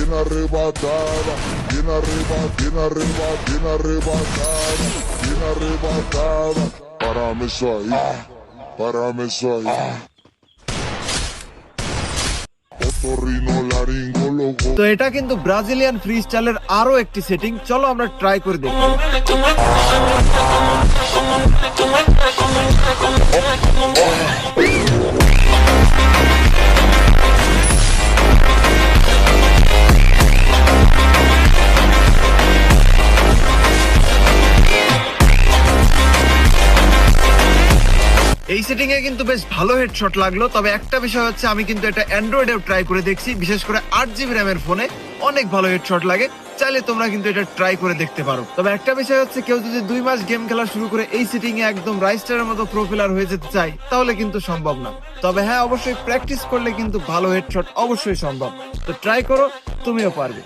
bien arrebatada, bien arrebatada, bien arrebatada. Párame eso ahí, párame eso ahí. Otorrinolaringólogo. তো এটা কিন্তু Brazilian free স্টাইলের আরো একটি সেটিং, চলো আমরা ট্রাই করে দেখি। এই সেটিং এ কিন্তু বেশ ভালো হেডশট লাগলো, তবে একটা বিষয় হচ্ছে আমি কিন্তু এটা অ্যান্ড্রয়েডেও ট্রাই করে দেখছি, বিশেষ করে 8GB র্যামের ফোনে অনেক ভালো হেডশট লাগে। চাইলে তোমরা কিন্তু এটা ট্রাই করে দেখতে পারো। তবে একটা বিষয় হচ্ছে কেউ যদি 2 মাস গেম খেলা শুরু করে এই সেটিং এ একদম রাইস্টারের মতো প্রোফিলার হয়ে যেতে চায় তাহলে কিন্তু সম্ভব না। তবে হ্যাঁ, অবশ্যই প্র্যাকটিস করলে কিন্তু ভালো হেডশট অবশ্যই সম্ভব। তো ট্রাই করো, তুমিও পারবে।